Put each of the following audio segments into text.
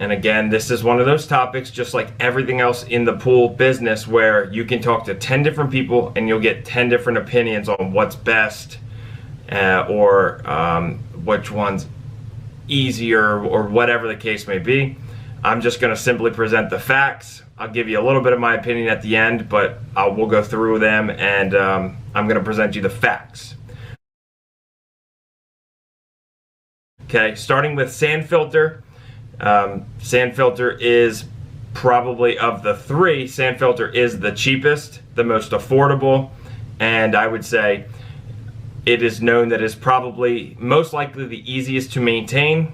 And again, this is one of those topics, just like everything else in the pool business, where you can talk to 10 different people and you'll get 10 different opinions on what's best or which one's easier or whatever the case may be. I'm just going to simply present the facts. I'll give you a little bit of my opinion at the end, but we'll go through them, and I'm going to present you the facts. Okay, starting with sand filter. Sand filter is probably, of the three, sand filter is the cheapest, the most affordable, and I would say it is known that it's probably most likely the easiest to maintain.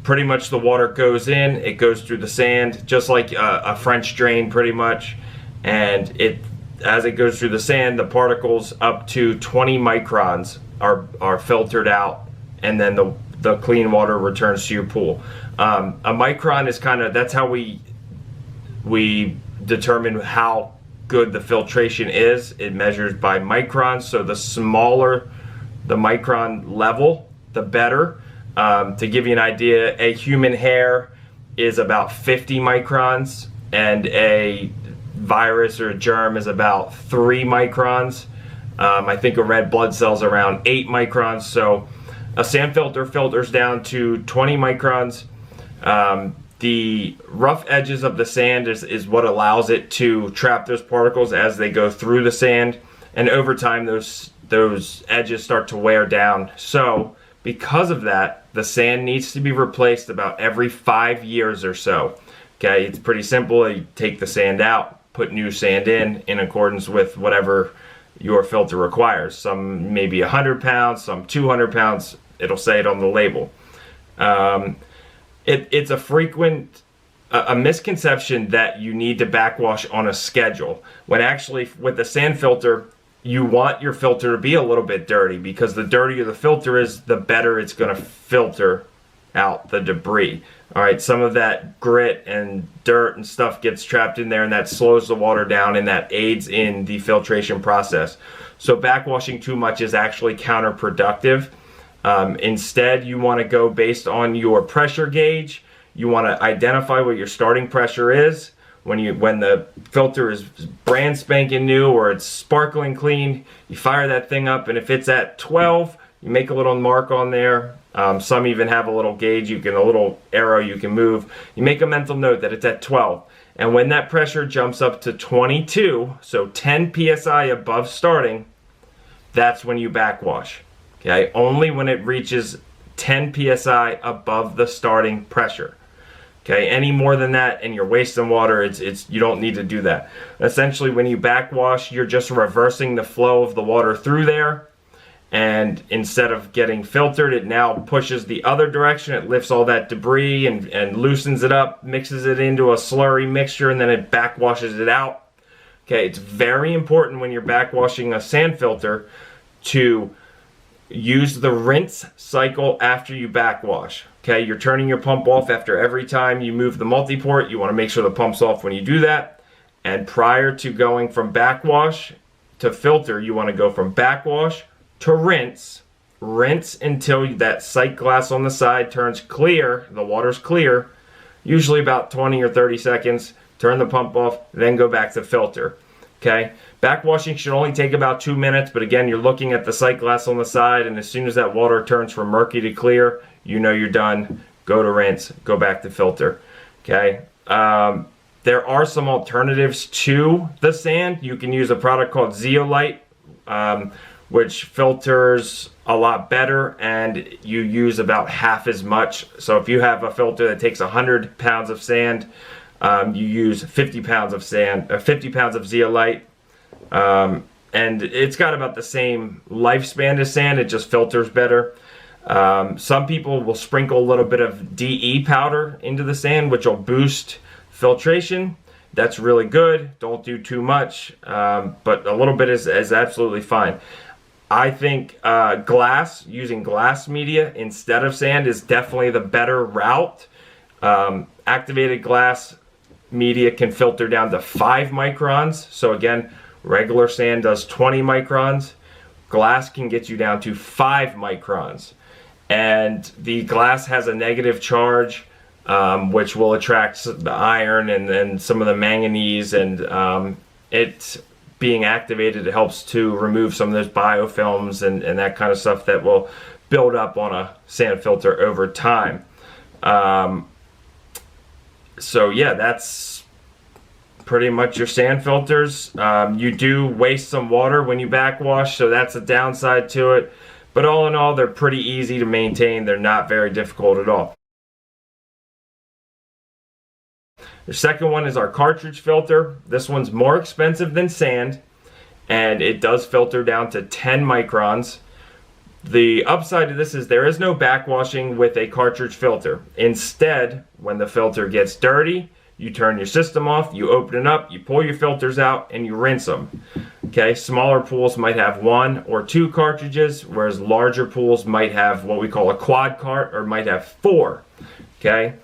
Pretty much the water goes in, it goes through the sand, just like a French drain pretty much, and as it goes through the sand, the particles up to 20 microns are filtered out, and then the clean water returns to your pool. A micron is that's how we determine how good the filtration is. It measures by microns, so the smaller the micron level, the better. To give you an idea, a human hair is about 50 microns, and a virus or a germ is about 3 microns. I think a red blood cell is around 8 microns, so a sand filter filters down to 20 microns. The rough edges of the sand is what allows it to trap those particles as they go through the sand, and over time those edges start to wear down. So because of that, the sand needs to be replaced about every 5 years or so. Okay, it's pretty simple. You take the sand out, put new sand in accordance with whatever your filter requires. Some maybe 100 pounds, some 200 pounds. It'll say it on the label. It's a frequent misconception that you need to backwash on a schedule, when actually with the sand filter, you want your filter to be a little bit dirty, because the dirtier the filter is, the better it's going to filter out the debris. All right, some of that grit and dirt and stuff gets trapped in there, and that slows the water down, and that aids in the filtration process. So backwashing too much is actually counterproductive. Instead, you want to go based on your pressure gauge. You want to identify what your starting pressure is. When the filter is brand spanking new or it's sparkling clean, you fire that thing up, and if it's at 12, you make a little mark on there. Some even have a little gauge, a little arrow you can move. You make a mental note that it's at 12. And when that pressure jumps up to 22, so 10 psi above starting, that's when you backwash. Okay, only when it reaches 10 psi above the starting pressure. Okay, any more than that and you're wasting water, you don't need to do that. Essentially, when you backwash, you're just reversing the flow of the water through there, and instead of getting filtered, it now pushes the other direction. It lifts all that debris and loosens it up, mixes it into a slurry mixture, and then it backwashes it out. Okay, it's very important when you're backwashing a sand filter to use the rinse cycle after you backwash. Okay, you're turning your pump off after every time you move the multi-port. You want to make sure the pump's off when you do that. And prior to going from backwash to filter, you want to go from backwash to rinse. Rinse until that sight glass on the side turns clear, the water's clear, usually about 20 or 30 seconds. Turn the pump off, then go back to filter. Okay, backwashing should only take about 2 minutes, but again, you're looking at the sight glass on the side, and as soon as that water turns from murky to clear, you know you're done. Go to rinse, go back to filter. Okay, there are some alternatives to the sand. You can use a product called Zeolite, which filters a lot better, and you use about half as much. So if you have a filter that takes 100 pounds of sand, you use 50 pounds of sand, 50 pounds of zeolite, and it's got about the same lifespan as sand. It just filters better. Some people will sprinkle a little bit of DE powder into the sand, which will boost filtration. That's really good. Don't do too much, but a little bit is absolutely fine. I think using glass media instead of sand is definitely the better route. Activated glass media can filter down to 5 microns. So again, regular sand does 20 microns. Glass can get you down to 5 microns. And the glass has a negative charge which will attract the iron and then some of the manganese, and it being activated, it helps to remove some of those biofilms and that kind of stuff that will build up on a sand filter over time. So yeah, that's pretty much your sand filters. You do waste some water when you backwash, so that's a downside to it. But all in all, they're pretty easy to maintain. They're not very difficult at all. The second one is our cartridge filter. This one's more expensive than sand, and it does filter down to 10 microns. The upside to this is there is no backwashing with a cartridge filter. Instead, when the filter gets dirty, you turn your system off, you open it up, you pull your filters out, and you rinse them. Okay, smaller pools might have 1 or 2 cartridges, whereas larger pools might have what we call a quad cart, or might have 4. Okay.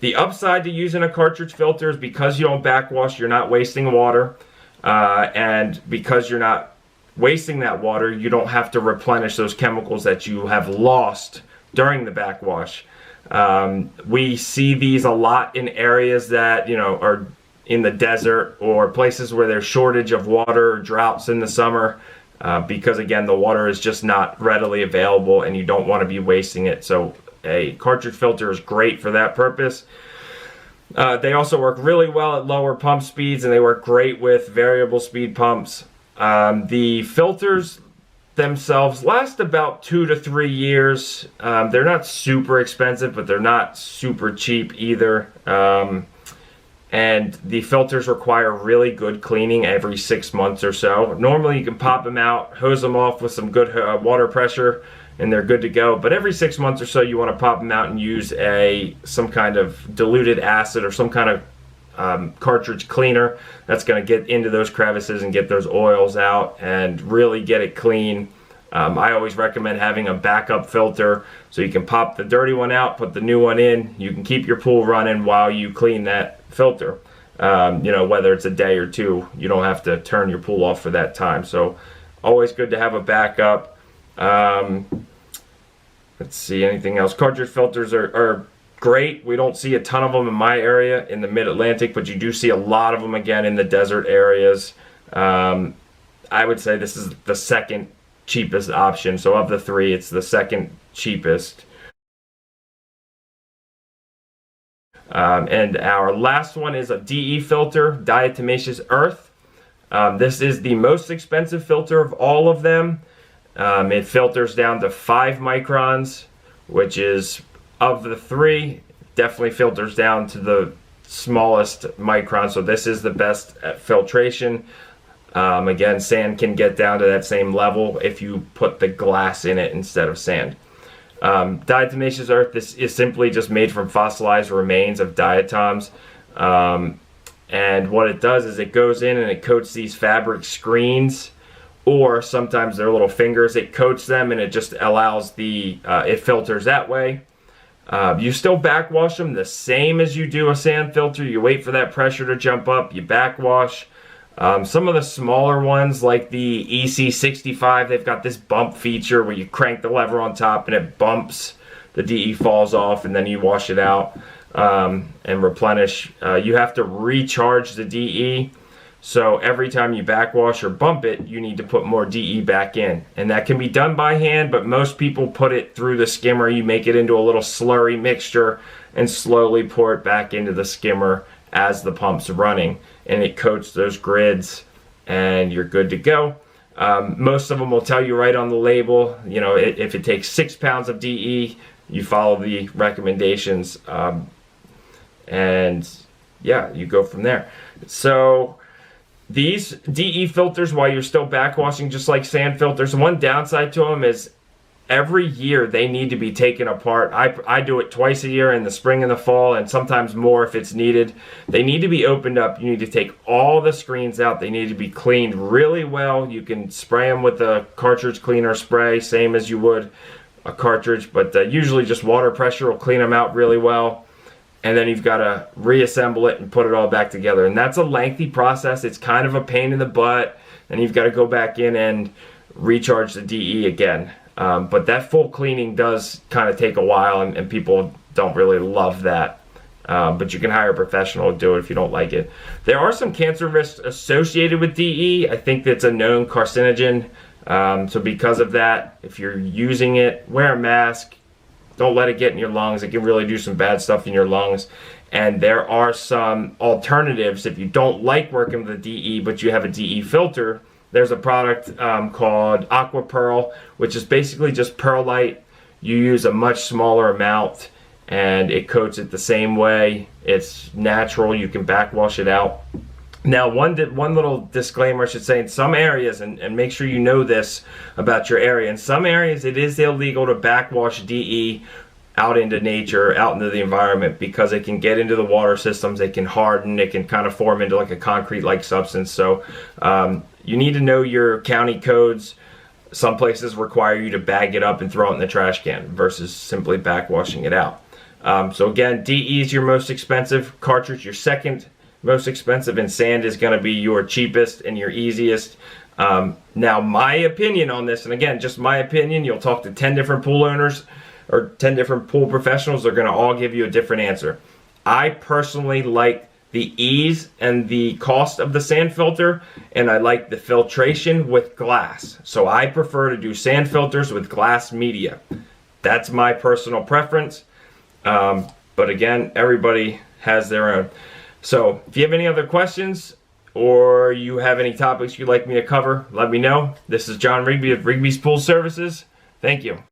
The upside to using a cartridge filter is because you don't backwash, you're not wasting water, and because you're not wasting that water, you don't have to replenish those chemicals that you have lost during the backwash. We see these a lot in areas that, you know, are in the desert or places where there's shortage of water or droughts in the summer, because again, the water is just not readily available and you don't want to be wasting it. So a cartridge filter is great for that purpose. They also work really well at lower pump speeds, and they work great with variable speed pumps. The filters themselves last about 2 to 3 years. They're not super expensive, but they're not super cheap either. And the filters require really good cleaning every 6 months or so. Normally you can pop them out, hose them off with some good water pressure, and they're good to go. But every 6 months or so, you want to pop them out and use some kind of diluted acid or some kind of cartridge cleaner that's going to get into those crevices and get those oils out and really get it clean. I always recommend having a backup filter so you can pop the dirty one out, put the new one in. You can keep your pool running while you clean that filter. You know, whether it's a day or 2, you don't have to turn your pool off for that time. So always good to have a backup. Let's see, anything else? Cartridge filters are great. We don't see a ton of them in my area in the mid-Atlantic, but you do see a lot of them again in the desert areas. I would say this is the second cheapest option. So of the 3, it's the second cheapest. And our last one is a DE filter, Diatomaceous Earth. This is the most expensive filter of all of them. It filters down to 5 microns, which is, of the 3, definitely filters down to the smallest micron. So this is the best at filtration. Again, sand can get down to that same level if you put the glass in it instead of sand. Diatomaceous earth, this is simply just made from fossilized remains of diatoms. And what it does is it goes in and it coats these fabric screens, or sometimes their little fingers. It coats them and it just allows it filters that way. You still backwash them the same as you do a sand filter. You wait for that pressure to jump up, you backwash. Some of the smaller ones, like the EC65, they've got this bump feature where you crank the lever on top and it bumps, the DE falls off, and then you wash it out and replenish. You have to recharge the DE, so every time you backwash or bump it, you need to put more DE back in. And that can be done by hand, but most people put it through the skimmer. You make it into a little slurry mixture and slowly pour it back into the skimmer as the pump's running, and it coats those grids and you're good to go. Most of them will tell you right on the label, you know, if it takes 6 pounds of DE, you follow the recommendations, and yeah, you go from there. So these DE filters, while you're still backwashing, just like sand filters, one downside to them is every year they need to be taken apart. I do it twice a year, in the spring and the fall, and sometimes more if it's needed. They need to be opened up. You need to take all the screens out. They need to be cleaned really well. You can spray them with a cartridge cleaner spray, same as you would a cartridge, but usually just water pressure will clean them out really well. And then you've got to reassemble it and put it all back together. And that's a lengthy process. It's kind of a pain in the butt. And you've got to go back in and recharge the DE again. But that full cleaning does kind of take a while, and people don't really love that. But you can hire a professional to do it if you don't like it. There are some cancer risks associated with DE. I think that's a known carcinogen. So because of that, if you're using it, wear a mask. Don't let it get in your lungs. It can really do some bad stuff in your lungs. And there are some alternatives. If you don't like working with a DE, but you have a DE filter, there's a product called Aqua Pearl, which is basically just perlite. You use a much smaller amount, and it coats it the same way. It's natural. You can backwash it out. Now, one little disclaimer I should say, in some areas, and make sure you know this about your area, in some areas it is illegal to backwash DE out into nature, out into the environment, because it can get into the water systems, it can harden, it can kind of form into like a concrete-like substance. So you need to know your county codes. Some places require you to bag it up and throw it in the trash can versus simply backwashing it out. So again, DE is your most expensive, cartridge your second most expensive, and sand is going to be your cheapest and your easiest. Now, my opinion on this, and again, just my opinion, you'll talk to 10 different pool owners or 10 different pool professionals, they're going to all give you a different answer. I personally like the ease and the cost of the sand filter, and I like the filtration with glass. So I prefer to do sand filters with glass media. That's my personal preference. But again, everybody has their own. So if you have any other questions or you have any topics you'd like me to cover, let me know. This is John Rigby of Rigby's Pool Services. Thank you.